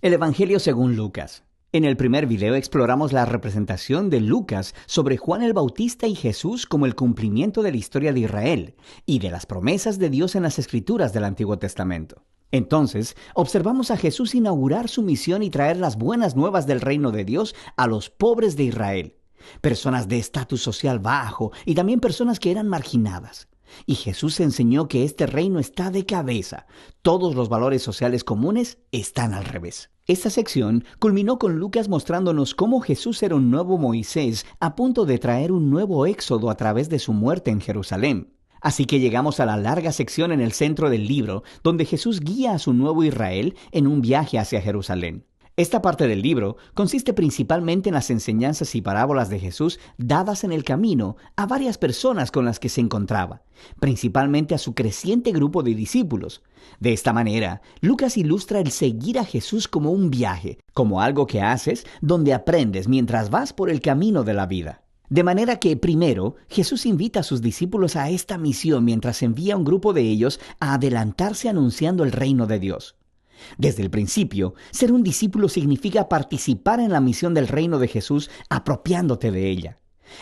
El Evangelio según Lucas. En el primer video exploramos la representación de Lucas sobre Juan el Bautista y Jesús como el cumplimiento de la historia de Israel y de las promesas de Dios en las Escrituras del Antiguo Testamento. Entonces, observamos a Jesús inaugurar su misión y traer las buenas nuevas del reino de Dios a los pobres de Israel, personas de estatus social bajo y también personas que eran marginadas. Y Jesús enseñó que este reino está de cabeza. Todos los valores sociales comunes están al revés. Esta sección culminó con Lucas mostrándonos cómo Jesús era un nuevo Moisés a punto de traer un nuevo éxodo a través de su muerte en Jerusalén. Así que llegamos a la larga sección en el centro del libro, donde Jesús guía a su nuevo Israel en un viaje hacia Jerusalén. Esta parte del libro consiste principalmente en las enseñanzas y parábolas de Jesús dadas en el camino a varias personas con las que se encontraba, principalmente a su creciente grupo de discípulos. De esta manera, Lucas ilustra el seguir a Jesús como un viaje, como algo que haces donde aprendes mientras vas por el camino de la vida. De manera que, primero, Jesús invita a sus discípulos a esta misión mientras envía a un grupo de ellos a adelantarse anunciando el reino de Dios. Desde el principio, ser un discípulo significa participar en la misión del reino de Jesús apropiándote de ella.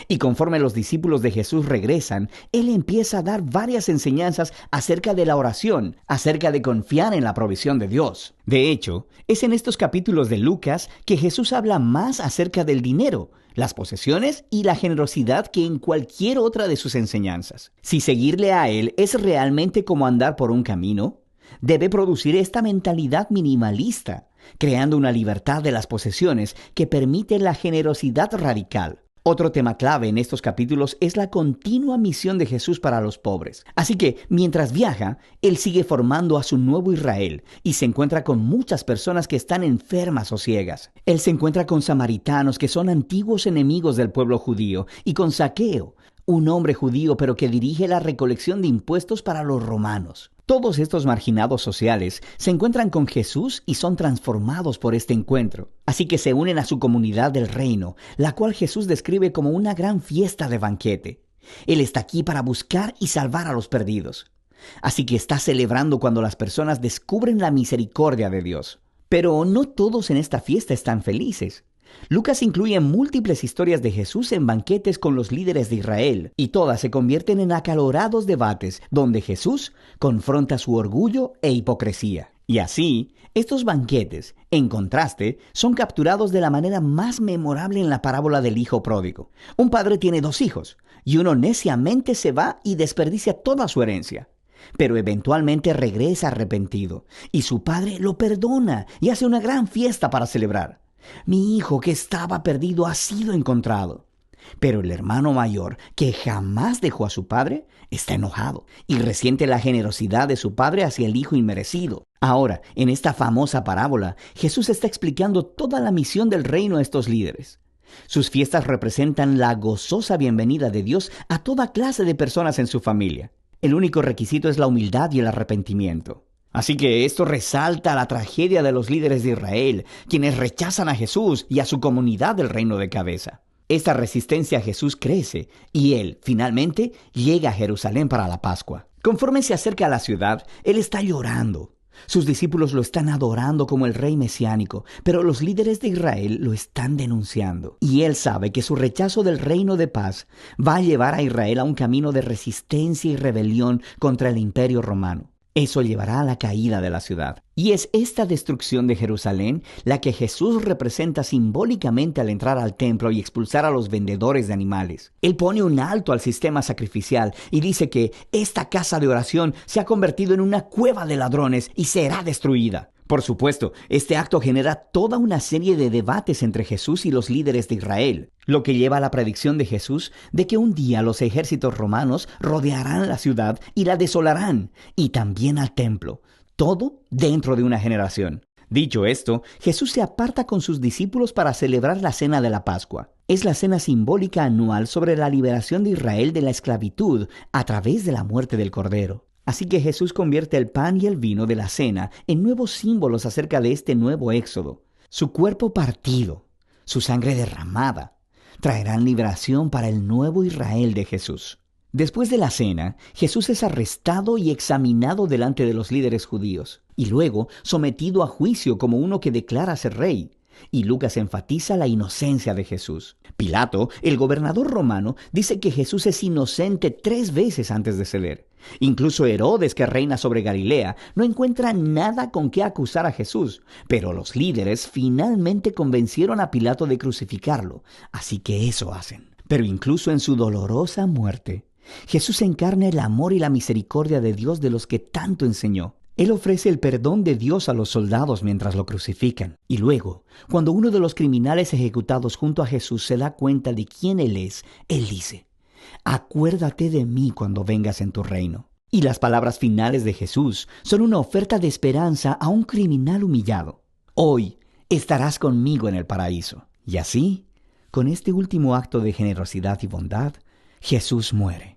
Y conforme los discípulos de Jesús regresan, Él empieza a dar varias enseñanzas acerca de la oración, acerca de confiar en la provisión de Dios. De hecho, es en estos capítulos de Lucas que Jesús habla más acerca del dinero, las posesiones y la generosidad que en cualquier otra de sus enseñanzas. Si seguirle a Él es realmente como andar por un camino, debe producir esta mentalidad minimalista, creando una libertad de las posesiones que permite la generosidad radical. Otro tema clave en estos capítulos es la continua misión de Jesús para los pobres. Así que, mientras viaja, Él sigue formando a su nuevo Israel y se encuentra con muchas personas que están enfermas o ciegas. Él se encuentra con samaritanos que son antiguos enemigos del pueblo judío y con Zaqueo, un hombre judío pero que dirige la recolección de impuestos para los romanos. Todos estos marginados sociales se encuentran con Jesús y son transformados por este encuentro. Así que se unen a su comunidad del reino, la cual Jesús describe como una gran fiesta de banquete. Él está aquí para buscar y salvar a los perdidos. Así que está celebrando cuando las personas descubren la misericordia de Dios. Pero no todos en esta fiesta están felices. Lucas incluye múltiples historias de Jesús en banquetes con los líderes de Israel, y todas se convierten en acalorados debates donde Jesús confronta su orgullo e hipocresía. Y así, estos banquetes, en contraste, son capturados de la manera más memorable en la parábola del hijo pródigo. Un padre tiene 2 hijos, y uno neciamente se va y desperdicia toda su herencia. Pero eventualmente regresa arrepentido, y su padre lo perdona y hace una gran fiesta para celebrar. Mi hijo que estaba perdido ha sido encontrado. Pero el hermano mayor, que jamás dejó a su padre, está enojado y resiente la generosidad de su padre hacia el hijo inmerecido. Ahora, en esta famosa parábola, Jesús está explicando toda la misión del reino a estos líderes. Sus fiestas representan la gozosa bienvenida de Dios a toda clase de personas en su familia. El único requisito es la humildad y el arrepentimiento. Así que esto resalta la tragedia de los líderes de Israel, quienes rechazan a Jesús y a su comunidad del reino de cabeza. Esta resistencia a Jesús crece y Él, finalmente, llega a Jerusalén para la Pascua. Conforme se acerca a la ciudad, Él está llorando. Sus discípulos lo están adorando como el rey mesiánico, pero los líderes de Israel lo están denunciando. Y Él sabe que su rechazo del reino de paz va a llevar a Israel a un camino de resistencia y rebelión contra el imperio romano. Eso llevará a la caída de la ciudad. Y es esta destrucción de Jerusalén la que Jesús representa simbólicamente al entrar al templo y expulsar a los vendedores de animales. Él pone un alto al sistema sacrificial y dice que esta casa de oración se ha convertido en una cueva de ladrones y será destruida. Por supuesto, este acto genera toda una serie de debates entre Jesús y los líderes de Israel, lo que lleva a la predicción de Jesús de que un día los ejércitos romanos rodearán la ciudad y la desolarán, y también al templo, todo dentro de una generación. Dicho esto, Jesús se aparta con sus discípulos para celebrar la cena de la Pascua. Es la cena simbólica anual sobre la liberación de Israel de la esclavitud a través de la muerte del Cordero. Así que Jesús convierte el pan y el vino de la cena en nuevos símbolos acerca de este nuevo éxodo. Su cuerpo partido, su sangre derramada, traerán liberación para el nuevo Israel de Jesús. Después de la cena, Jesús es arrestado y examinado delante de los líderes judíos, y luego sometido a juicio como uno que declara ser rey. Y Lucas enfatiza la inocencia de Jesús. Pilato, el gobernador romano, dice que Jesús es inocente 3 veces antes de ceder. Incluso Herodes, que reina sobre Galilea, no encuentra nada con qué acusar a Jesús, pero los líderes finalmente convencieron a Pilato de crucificarlo, así que eso hacen. Pero incluso en su dolorosa muerte, Jesús encarna el amor y la misericordia de Dios de los que tanto enseñó. Él ofrece el perdón de Dios a los soldados mientras lo crucifican. Y luego, cuando uno de los criminales ejecutados junto a Jesús se da cuenta de quién Él es, Él dice: «Acuérdate de mí cuando vengas en tu reino». Y las palabras finales de Jesús son una oferta de esperanza a un criminal humillado. «Hoy estarás conmigo en el paraíso». Y así, con este último acto de generosidad y bondad, Jesús muere.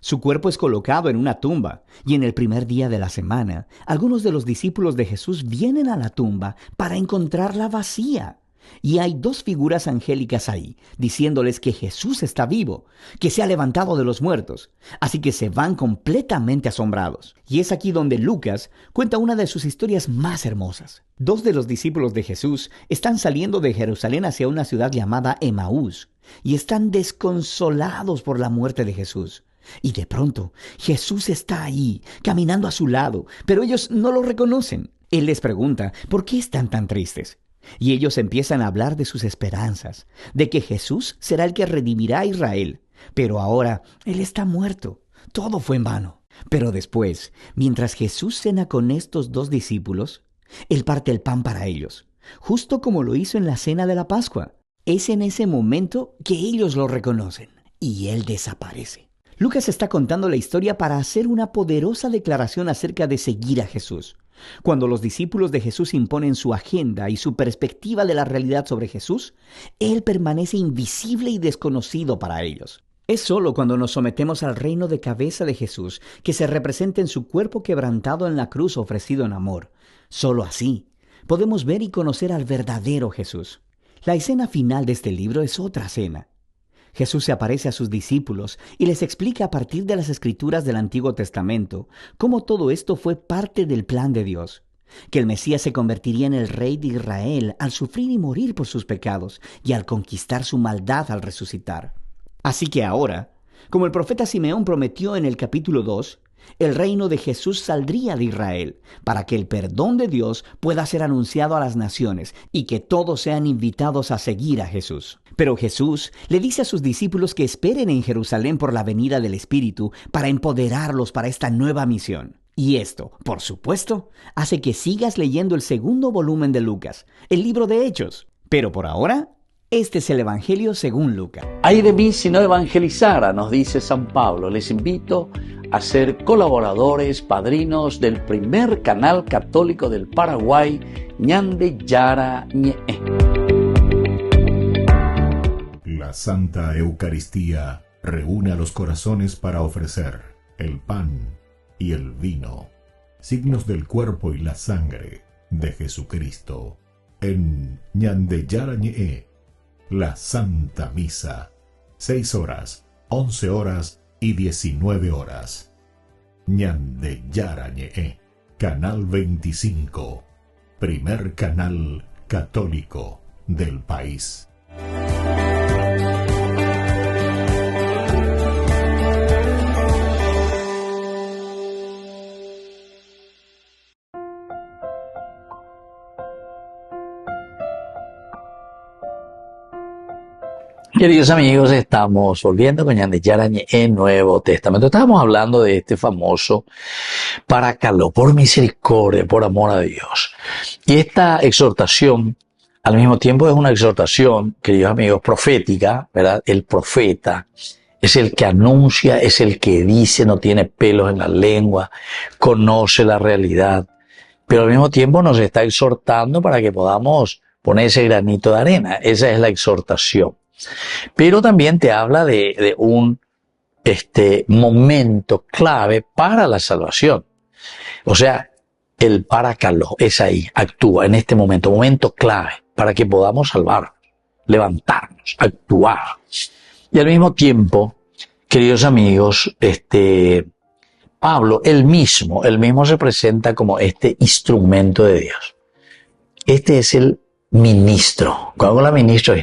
Su cuerpo es colocado en una tumba, y en el primer día de la semana, algunos de los discípulos de Jesús vienen a la tumba para encontrarla vacía. Y hay 2 figuras angélicas ahí, diciéndoles que Jesús está vivo, que se ha levantado de los muertos. Así que se van completamente asombrados. Y es aquí donde Lucas cuenta una de sus historias más hermosas. 2 de los discípulos de Jesús están saliendo de Jerusalén hacia una ciudad llamada Emaús, y están desconsolados por la muerte de Jesús. Y de pronto, Jesús está ahí, caminando a su lado, pero ellos no lo reconocen. Él les pregunta, ¿por qué están tan tristes? Y ellos empiezan a hablar de sus esperanzas, de que Jesús será el que redimirá a Israel. Pero ahora, Él está muerto. Todo fue en vano. Pero después, mientras Jesús cena con estos 2 discípulos, Él parte el pan para ellos, justo como lo hizo en la cena de la Pascua. Es en ese momento que ellos lo reconocen, y Él desaparece. Lucas está contando la historia para hacer una poderosa declaración acerca de seguir a Jesús. Cuando los discípulos de Jesús imponen su agenda y su perspectiva de la realidad sobre Jesús, Él permanece invisible y desconocido para ellos. Es solo cuando nos sometemos al reino de cabeza de Jesús que se representa en su cuerpo quebrantado en la cruz ofrecido en amor. Solo así podemos ver y conocer al verdadero Jesús. La escena final de este libro es otra cena. Jesús se aparece a sus discípulos y les explica a partir de las Escrituras del Antiguo Testamento cómo todo esto fue parte del plan de Dios, que el Mesías se convertiría en el rey de Israel al sufrir y morir por sus pecados y al conquistar su maldad al resucitar. Así que ahora, como el profeta Simeón prometió en el capítulo 2, el reino de Jesús saldría de Israel para que el perdón de Dios pueda ser anunciado a las naciones y que todos sean invitados a seguir a Jesús. Pero Jesús le dice a sus discípulos que esperen en Jerusalén por la venida del Espíritu para empoderarlos para esta nueva misión. Y esto, por supuesto, hace que sigas leyendo el 2º volumen de Lucas, el libro de Hechos. Pero por ahora, este es el Evangelio según Lucas.
Ay de mí si no evangelizara, nos dice San Pablo. Les invito a ser colaboradores, padrinos del primer canal católico del Paraguay, Ñande Yara Ñe'e.
La Santa Eucaristía reúne a los corazones para ofrecer el pan y el vino, signos del cuerpo y la sangre de Jesucristo. En Ñande Yara Ñe'e, la Santa Misa, 6 horas, 11 horas y 19 horas. Ñande Yara Ñe'e, Canal 25, primer canal católico del país.
Queridos amigos, estamos volviendo con Ñande Yarañe en Nuevo Testamento. Estábamos hablando de este famoso paracaló, por misericordia, por amor a Dios. Y esta exhortación, al mismo tiempo, es una exhortación, queridos amigos, profética, ¿verdad? El profeta es el que anuncia, es el que dice, no tiene pelos en la lengua, conoce la realidad, pero al mismo tiempo nos está exhortando para que podamos poner ese granito de arena. Esa es la exhortación. Pero también te habla de un momento clave para la salvación. O sea, el paracaló es ahí, actúa en este momento clave para que podamos salvarnos, levantarnos, actuar. Y al mismo tiempo, queridos amigos, Pablo, él mismo se presenta como este instrumento de Dios. Este es el ministro. ¿Cuál es la ministro?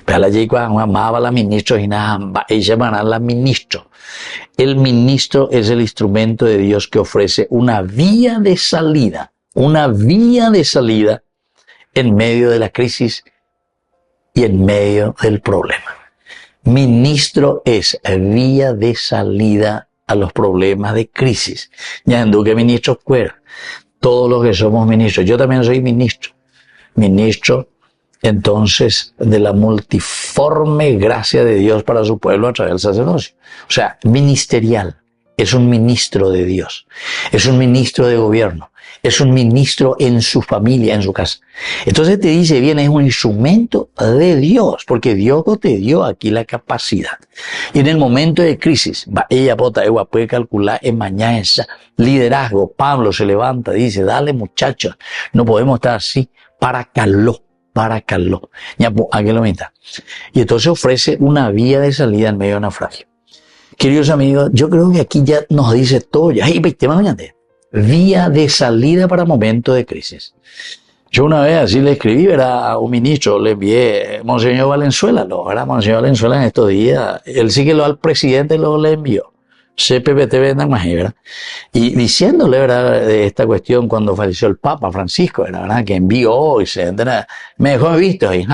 Pero la amaba la ministro y ella va la ministro. El ministro es el instrumento de Dios que ofrece una vía de salida en medio de la crisis y en medio del problema. Ministro es vía de salida a los problemas de crisis. Ya en que ministros fuera. Todos los que somos ministros. Yo también soy ministro. Ministro, entonces, de la multiforme gracia de Dios para su pueblo a través del sacerdocio. O sea, ministerial. Es un ministro de Dios. Es un ministro de gobierno. Es un ministro en su familia, en su casa. Entonces te dice bien, es un instrumento de Dios, porque Dios te dio aquí la capacidad. Y en el momento de crisis, ella puede calcular en mañana esa liderazgo. Pablo se levanta, dice, dale muchachos, no podemos estar así, paracaló. Aquí lo mitad. Y entonces ofrece una vía de salida en medio de naufragio. Queridos amigos, yo creo que aquí ya nos dice todo ya. Vía de salida para momentos de crisis. Yo una vez así le escribí, a un ministro, le envié, Monseñor Valenzuela, Monseñor Valenzuela en estos días, él sí que al presidente le envió. CPPT vendan más, ¿verdad? Y diciéndole, ¿verdad?, de esta cuestión cuando falleció el Papa Francisco, ¿verdad?, que envió y me dejó visto ahí.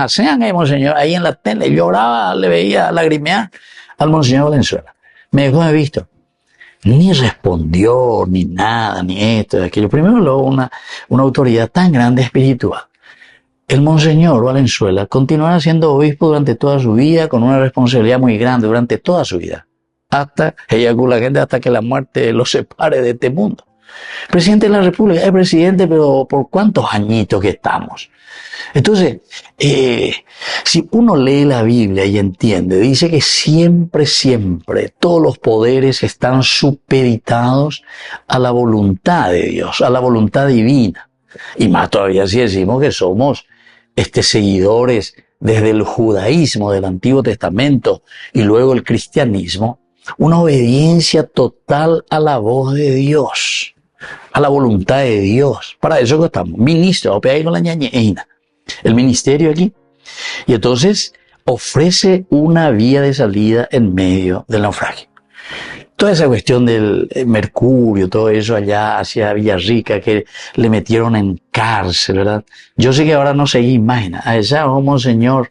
Monseñor, ahí en la tele, lloraba, le veía lagrimear al Monseñor Valenzuela. Me dejó visto. Ni respondió, ni nada, ni esto, ni aquello. Primero luego una autoridad tan grande espiritual. El Monseñor Valenzuela continuará siendo obispo durante toda su vida, con una responsabilidad muy grande durante toda su vida. Hasta que la muerte lo separe de este mundo. Presidente de la República, es presidente, pero ¿por cuántos añitos que estamos? Entonces, si uno lee la Biblia y entiende, dice que siempre todos los poderes están supeditados a la voluntad de Dios, a la voluntad divina. Y más todavía si decimos que somos seguidores desde el judaísmo del Antiguo Testamento y luego el cristianismo, una obediencia total a la voz de Dios, a la voluntad de Dios. Para eso que estamos. Ministro, el ministerio aquí. Y entonces ofrece una vía de salida en medio del naufragio. Toda esa cuestión del mercurio, todo eso allá hacia Villarrica, que le metieron en cárcel, ¿verdad? Yo sé que ahora no se imagina. A esa Monseñor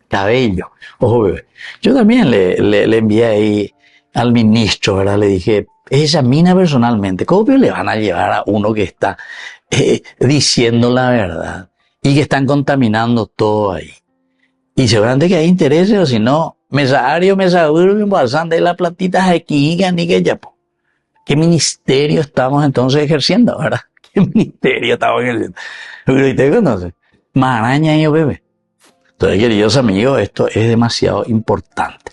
Cabello, ojo bebé. Yo también le envié ahí al ministro, ¿verdad? Le dije, examina personalmente, ¿cómo le van a llevar a uno que está diciendo la verdad y que están contaminando todo ahí? Y seguramente que hay intereses, o si no, mesario, de la platita aquí, ni que ya. ¿Qué ministerio estamos entonces ejerciendo, verdad? ¿Qué ministerio estamos ejerciendo? ¿Usted conoce? Maraña y bebé. Entonces, queridos amigos, esto es demasiado importante.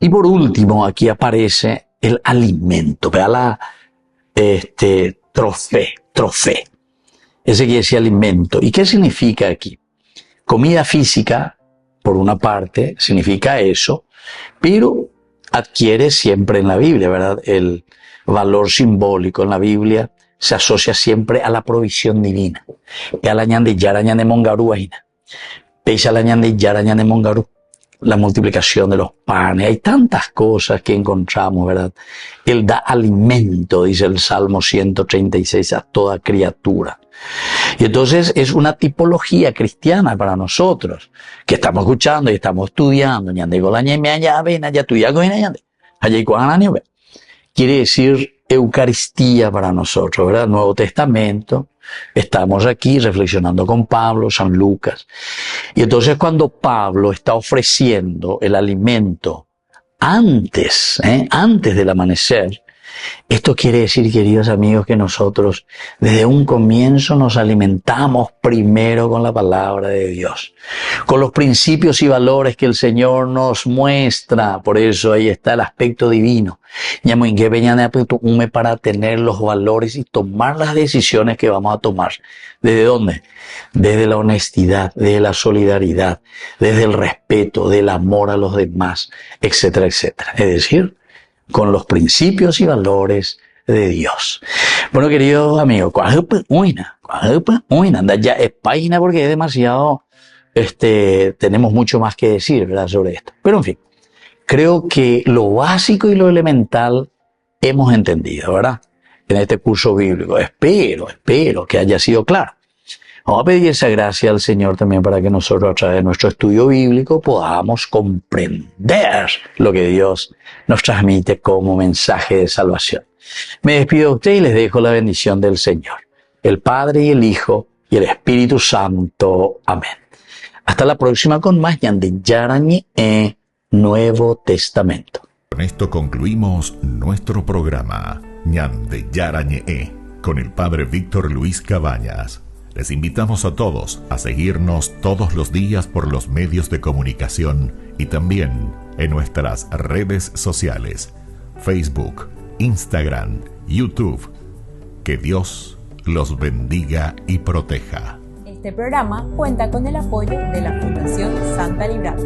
Y por último, aquí aparece el alimento. Vea la trofé. Ese quiere decir alimento. ¿Y qué significa aquí? Comida física, por una parte, significa eso, pero adquiere siempre en la Biblia, ¿verdad? El valor simbólico en la Biblia se asocia siempre a la provisión divina. la multiplicación de los panes, hay tantas cosas que encontramos, ¿verdad? Él da alimento, dice el Salmo 136, a toda criatura. Y entonces es una tipología cristiana para nosotros, que estamos escuchando y estamos estudiando. Quiere decir Eucaristía para nosotros, ¿verdad? Nuevo Testamento. Estamos aquí reflexionando con Pablo, San Lucas. Y entonces cuando Pablo está ofreciendo el alimento antes del amanecer, esto quiere decir, queridos amigos, que nosotros desde un comienzo nos alimentamos primero con la palabra de Dios, con los principios y valores que el Señor nos muestra. Por eso ahí está el aspecto divino. Para tener los valores y tomar las decisiones que vamos a tomar. ¿Desde dónde? Desde la honestidad, desde la solidaridad, desde el respeto, del amor a los demás, etcétera, etcétera. Es decir, con los principios y valores de Dios. Bueno, queridos amigos, anda ya es página porque es demasiado, tenemos mucho más que decir, ¿verdad?, sobre esto. Pero en fin, creo que lo básico y lo elemental hemos entendido, ¿verdad?, en este curso bíblico. Espero que haya sido claro. Vamos a pedir esa gracia al Señor también para que nosotros a través de nuestro estudio bíblico podamos comprender lo que Dios nos transmite como mensaje de salvación. Me despido de usted y les dejo la bendición del Señor, el Padre y el Hijo y el Espíritu Santo. Amén. Hasta la próxima con más Ñande Yarañe Nuevo Testamento.
Con esto concluimos nuestro programa Ñande Yarañe con el Padre Víctor Luis Cabañas. Les invitamos a todos a seguirnos todos los días por los medios de comunicación y también en nuestras redes sociales, Facebook, Instagram, YouTube. Que Dios los bendiga y proteja.
Este programa cuenta con el apoyo de la Fundación Santa Librada.